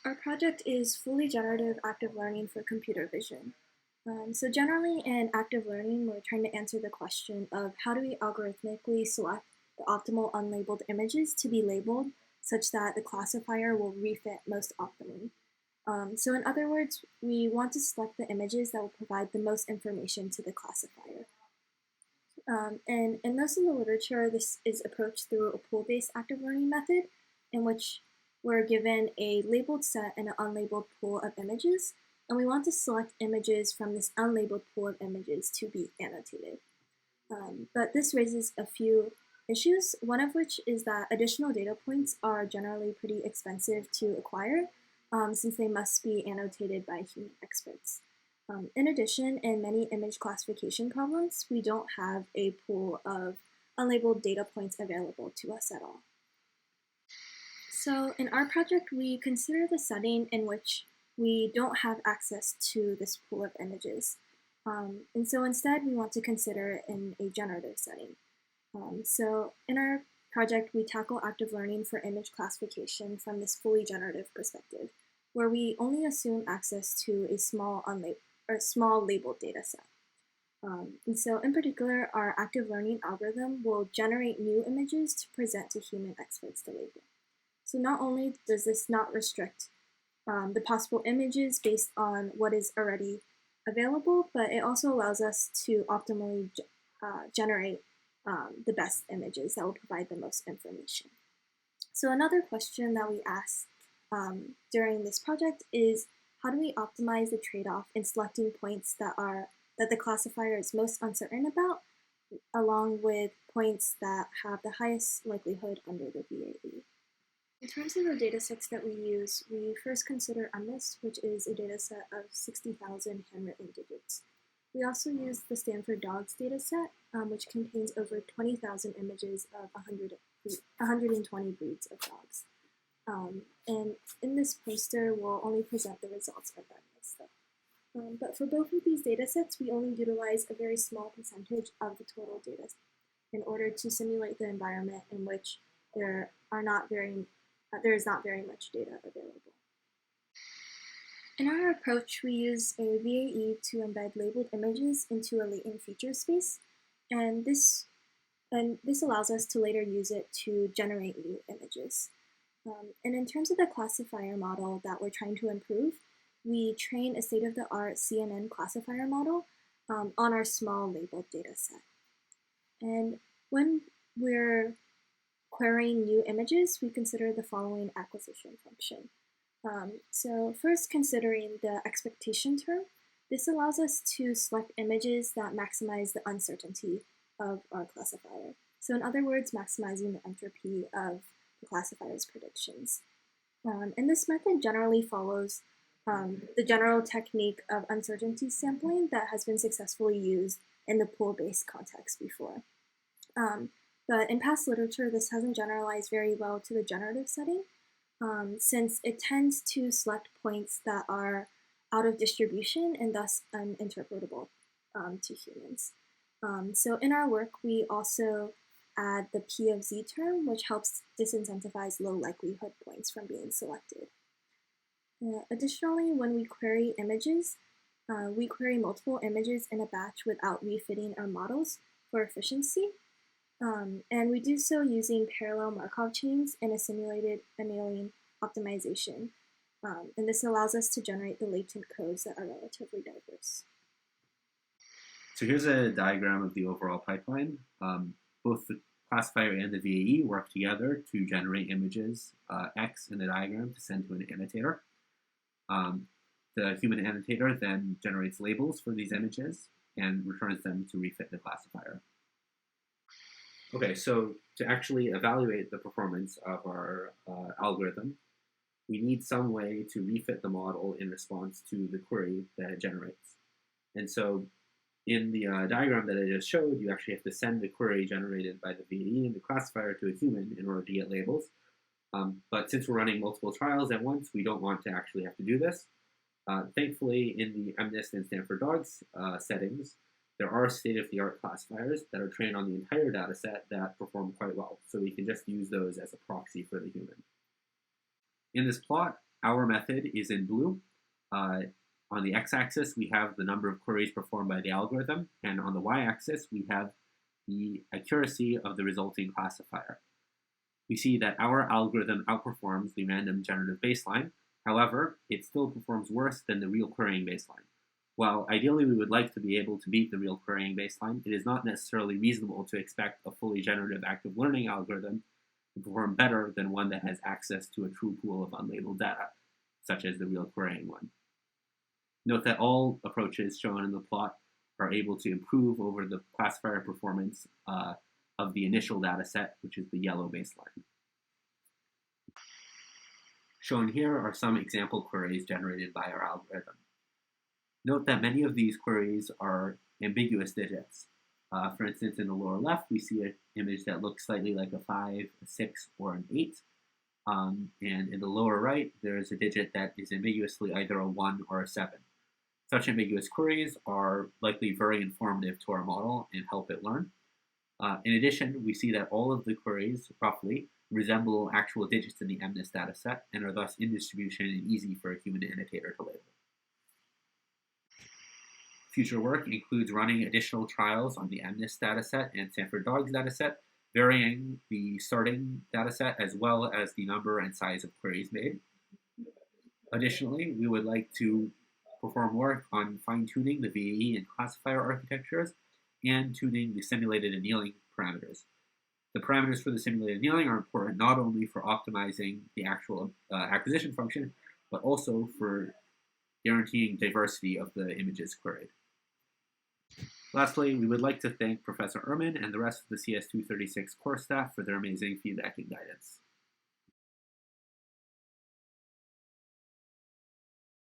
Our project is fully generative active learning for computer vision. So generally in active learning, we're trying to answer the question of how do we algorithmically select the optimal unlabeled images to be labeled such that the classifier will refit most optimally. So in other words, we want to select the images that will provide the most information to the classifier. And in most of the literature, this is approached through a pool-based active learning method in which we're given a labeled set and an unlabeled pool of images, and we want to select images from this unlabeled pool of images to be annotated. But this raises a few issues, one of which is that additional data points are generally pretty expensive to acquire, since they must be annotated by human experts. In addition, in many image classification problems, we don't have a pool of unlabeled data points available to us at all. So in our project, we consider the setting in which we don't have access to this pool of images. And so instead, we want to consider it in a generative setting. So in our project, we tackle active learning for image classification from this fully generative perspective, where we only assume access to a small labeled data set. And so in particular, our active learning algorithm will generate new images to present to human experts to label. So not only does this not restrict the possible images based on what is already available, but it also allows us to optimally generate the best images that will provide the most information. So another question that we asked during this project is, how do we optimize the trade-off in selecting points that the classifier is most uncertain about, along with points that have the highest likelihood under the VAE? In terms of the datasets that we use, we first consider MNIST, which is a dataset of 60,000 handwritten digits. We also use the Stanford dogs dataset, which contains over 20,000 images of 120 breeds of dogs. And in this poster, we'll only present the results of that list. But for both of these datasets, we only utilize a very small percentage of the total data in order to simulate the environment in which there is not very much data available. In our approach, we use a VAE to embed labeled images into a latent feature space, and this allows us to later use it to generate new images. And in terms of the classifier model that we're trying to improve, we train a state-of-the-art CNN classifier model on our small labeled data set. And when we're querying new images, we consider the following acquisition function. So first, considering the expectation term, this allows us to select images that maximize the uncertainty of our classifier. So in other words, maximizing the entropy of the classifier's predictions. And this method generally follows the general technique of uncertainty sampling that has been successfully used in the pool-based context before. But in past literature, this hasn't generalized very well to the generative setting, since it tends to select points that are out of distribution and thus uninterpretable to humans. So in our work, we also add the P of Z term, which helps disincentivize low likelihood points from being selected. Additionally, when we query images, we query multiple images in a batch without refitting our models for efficiency. And we do so using parallel Markov chains in a simulated annealing optimization. And this allows us to generate the latent codes that are relatively diverse. So here's a diagram of the overall pipeline. Both the classifier and the VAE work together to generate images X in the diagram to send to an annotator. The human annotator then generates labels for these images and returns them to refit the classifier. Okay, so to actually evaluate the performance of our algorithm, we need some way to refit the model in response to the query that it generates. And so in the diagram that I just showed, you actually have to send the query generated by the VAE and the classifier to a human in order to get labels. But since we're running multiple trials at once, we don't want to actually have to do this. Thankfully, in the MNIST and Stanford dogs settings, there are state-of-the-art classifiers that are trained on the entire data set that perform quite well. So we can just use those as a proxy for the human. In this plot, Our method is in blue. On the x-axis, we have the number of queries performed by the algorithm, and on the y-axis, we have the accuracy of the resulting classifier. We see that our algorithm outperforms the random generative baseline. However, it still performs worse than the real querying baseline. While ideally we would like to be able to beat the real querying baseline, it is not necessarily reasonable to expect a fully generative active learning algorithm to perform better than one that has access to a true pool of unlabeled data, such as the real querying one. Note that all approaches shown in the plot are able to improve over the classifier performance of the initial data set, which is the yellow baseline. Shown here are some example queries generated by our algorithm. Note that many of these queries are ambiguous digits. For instance, in the lower left, we see an image that looks slightly like a 5, a 6, or an 8. And in the lower right, there is a digit that is ambiguously either a 1 or a 7. Such ambiguous queries are likely very informative to our model and help it learn. In addition, we see that all of the queries, roughly, resemble actual digits in the MNIST dataset and are thus in distribution and easy for a human annotator to label. Future work includes running additional trials on the MNIST dataset and Stanford dogs dataset, varying the starting dataset as well as the number and size of queries made. Additionally, we would like to perform work on fine-tuning the VAE and classifier architectures and tuning the simulated annealing parameters. The parameters for the simulated annealing are important not only for optimizing the actual acquisition function, but also for guaranteeing diversity of the images queried. Lastly, we would like to thank Professor Ehrman and the rest of the CS236 course staff for their amazing feedback and guidance.